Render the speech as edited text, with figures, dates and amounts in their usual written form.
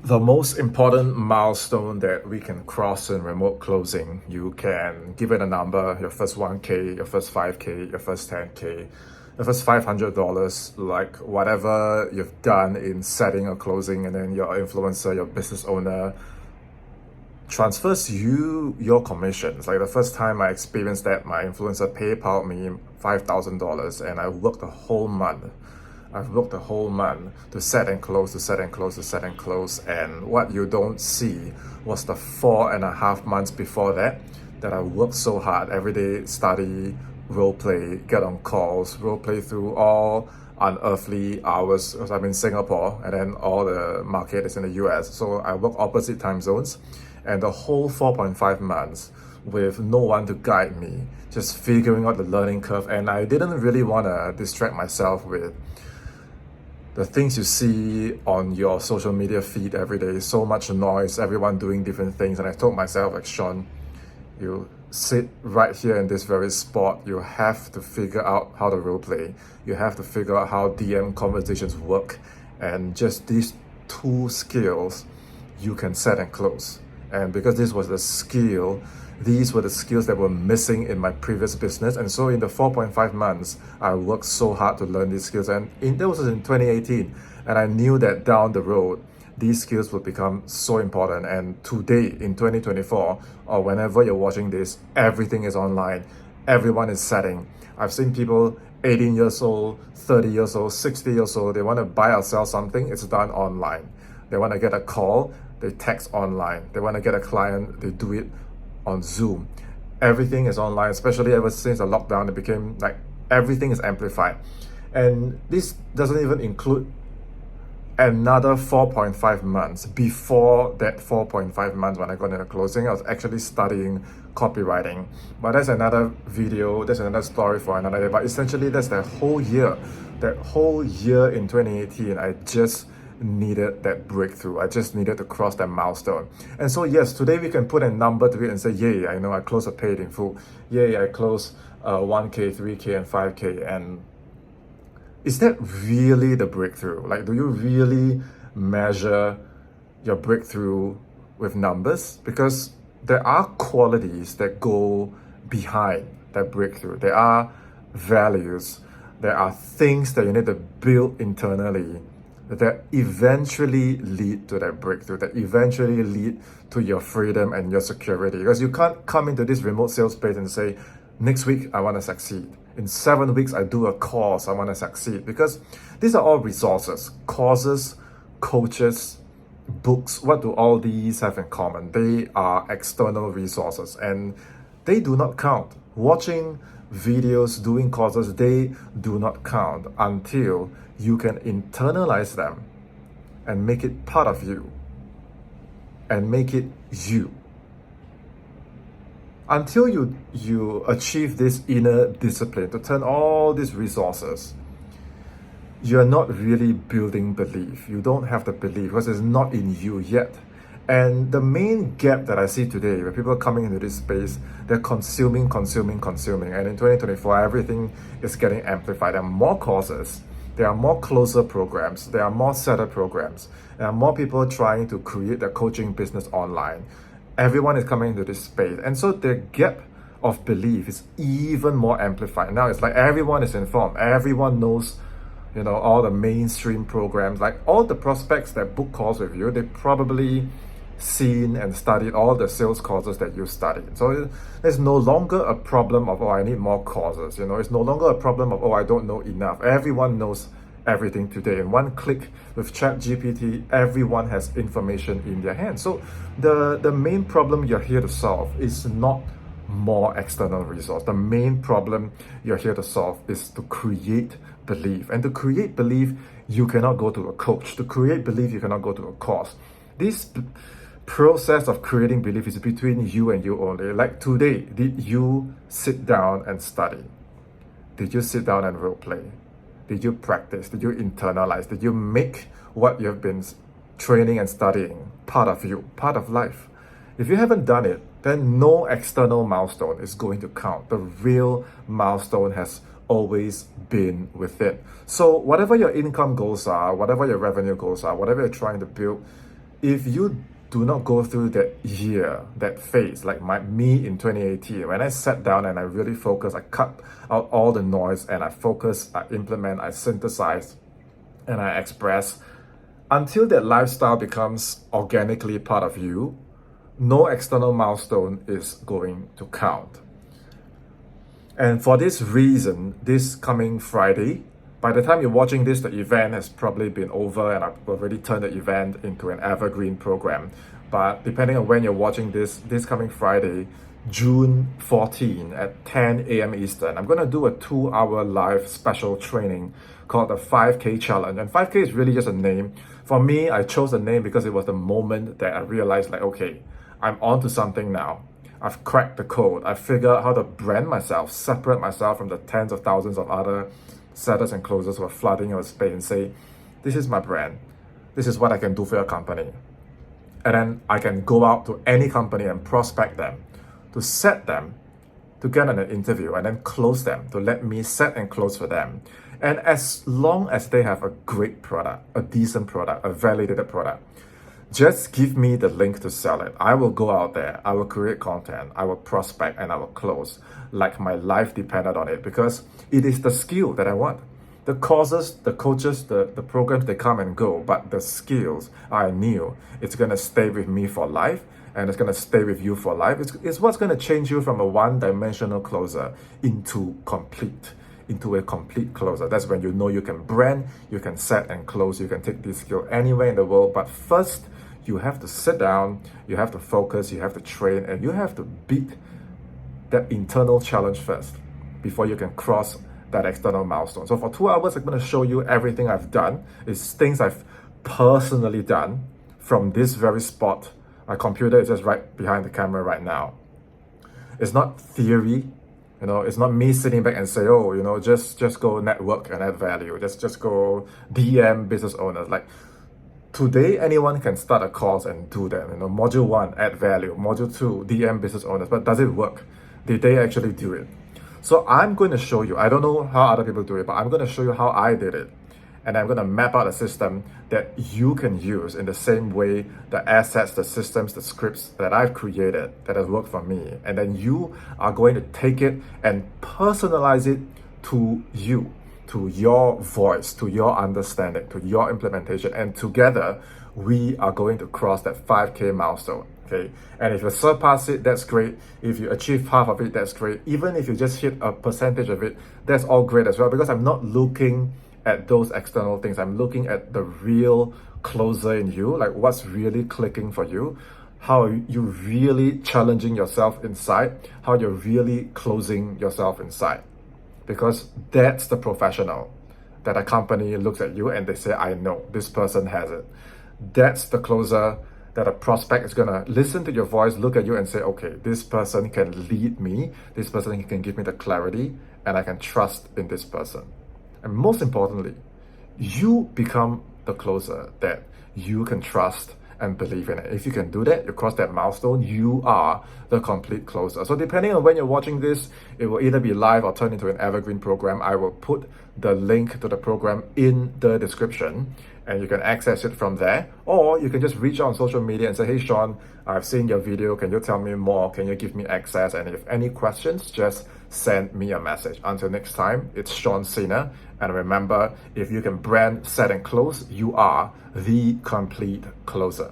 The most important milestone that we can cross in remote closing, you can give it a number, your first 1K, your first 5K, your first 10K, your first $500, like whatever you've done in setting a closing, and then your influencer, your business owner transfers you your commissions. Like the first time I experienced that, my influencer PayPal me $5,000 and I worked the whole month. I've worked the whole month to set and close, to set and close, to set and close. And what you don't see was the 4.5 months before that I worked so hard every day, study, role play, get on calls, role play through all unearthly hours because I'm in Singapore and then all the market is in the US. So I work opposite time zones, and the whole 4.5 months with no one to guide me, just figuring out the learning curve. And I didn't really want to distract myself with the things you see on your social media feed every day. So much noise, everyone doing different things. And I told myself, like, Sean, you sit right here in this very spot. You have to figure out how to role play. You have to figure out how DM conversations work. And just these two skills, you can set and close. And because these were the skills that were missing in my previous business. And so in the 4.5 months, I worked so hard to learn these skills. And that was in 2018. And I knew that down the road, these skills would become so important. And today, in 2024, or whenever you're watching this, everything is online. Everyone is setting. I've seen people 18 years old, 30 years old, 60 years old. They want to buy or sell something, it's done online. They want to get a call, they text online. They want to get a client, they do it on Zoom. Everything is online, especially ever since the lockdown. It became like everything is amplified. And this doesn't even include another 4.5 months. Before that 4.5 months when I got into closing, I was actually studying copywriting. But that's another video, that's another story for another day. But essentially that's that whole year. That whole year in 2018, I just needed that breakthrough. I just needed to cross that milestone. And so yes, today we can put a number to it and say, yay, I know I closed a paid in full. Yay, I closed 1K, 3K, and 5K. And is that really the breakthrough? Like, do you really measure your breakthrough with numbers? Because there are qualities that go behind that breakthrough. There are values. There are things that you need to build internally that eventually lead to that breakthrough, that eventually lead to your freedom and your security. Because you can't come into this remote sales space and say, next week I want to succeed. In 7 weeks I do a course, I want to succeed. Because these are all resources, courses, coaches, books. What do all these have in common? They are external resources and they do not count. Watching videos, doing courses, they do not count until you can internalize them and make it part of you and make it you. Until you achieve this inner discipline to turn all these resources, you're not really building belief. You don't have the belief because it's not in you yet. And the main gap that I see today, where people are coming into this space, they're consuming. And in 2024, everything is getting amplified. There are more courses, there are more closer programs, there are more setup programs, there are more people trying to create their coaching business online. Everyone is coming into this space. And so the gap of belief is even more amplified. Now it's like everyone is informed. Everyone knows, all the mainstream programs. Like all the prospects that book calls with you, they probably seen and studied all the sales courses that you studied. So there's no longer a problem of, I need more courses. It's no longer a problem of, I don't know enough. Everyone knows everything today. In one click with ChatGPT, everyone has information in their hands. So the main problem you're here to solve is not more external resource. The main problem you're here to solve is to create belief. And to create belief, you cannot go to a coach. To create belief, you cannot go to a course. This process of creating belief is between you and you only. Like today, did you sit down and study? Did you sit down and role play? Did you practice? Did you internalize? Did you make what you've been training and studying part of you, part of life? If you haven't done it, then no external milestone is going to count. The real milestone has always been within. So whatever your income goals are, whatever your revenue goals are, whatever you're trying to build, if you do not go through that year, that phase, like me in 2018, when I sat down and I really focused, I cut out all the noise and I focus, I implement, I synthesize, and I express, until that lifestyle becomes organically part of you, no external milestone is going to count. And for this reason, this coming Friday, by the time you're watching this, the event has probably been over and I've already turned the event into an evergreen program. But depending on when you're watching this coming Friday, June 14 at 10 a.m. Eastern, I'm going to do a 2-hour live special training called the 5K Challenge. And 5K is really just a name. For me, I chose the name because it was the moment that I realized, like, okay, I'm onto something now. I've cracked the code. I figured out how to brand myself, separate myself from the tens of thousands of other setters and closers who are flooding our space and say, this is my brand. This is what I can do for your company. And then I can go out to any company and prospect them, to set them, to get an interview and then close them, to let me set and close for them. And as long as they have a great product, a decent product, a validated product, just give me the link to sell it. I will go out there, I will create content, I will prospect, and I will close like my life depended on it, because it is the skill that I want. The courses, the coaches, the programs, they come and go, but the skills, I knew it's going to stay with me for life, and it's going to stay with you for life. It's what's going to change you from a one-dimensional closer into a complete closer. That's when you know you can brand, you can set and close, you can take this skill anywhere in the world. But first, you have to sit down, you have to focus, you have to train, and you have to beat that internal challenge first before you can cross that external milestone. So for 2 hours, I'm going to show you everything I've done. It's things I've personally done from this very spot. My computer is just right behind the camera right now. It's not theory. It's not me sitting back and say, oh, just go network and add value. Just go DM business owners. Like today, anyone can start a course and do that. Module 1, add value. Module 2, DM business owners. But does it work? Did they actually do it? So I'm going to show you. I don't know how other people do it, but I'm going to show you how I did it. And I'm going to map out a system that you can use in the same way, the assets, the systems, the scripts that I've created that has worked for me. And then you are going to take it and personalize it to you, to your voice, to your understanding, to your implementation. And together, we are going to cross that 5K milestone. Okay, and if you surpass it, that's great. If you achieve half of it, that's great. Even if you just hit a percentage of it, that's all great as well, because I'm not looking at those external things. I'm looking at the real closer in you, like what's really clicking for you, how you really challenging yourself inside, how you're really closing yourself inside. Because that's the professional that a company looks at you and they say, I know, this person has it. That's the closer that a prospect is going to listen to your voice, look at you and say, okay, this person can lead me, this person can give me the clarity, and I can trust in this person. And most importantly, you become the closer that you can trust and believe in it. If you can do that, you cross that milestone, you are the complete closer. So depending on when you're watching this, it will either be live or turn into an evergreen program. I will put the link to the program in the description and you can access it from there. Or you can just reach out on social media and say, hey Sean, I've seen your video. Can you tell me more? Can you give me access? And if any questions, just send me a message. Until next time, it's Sean Sena. And remember, if you can brand, set, and close, you are the complete closer.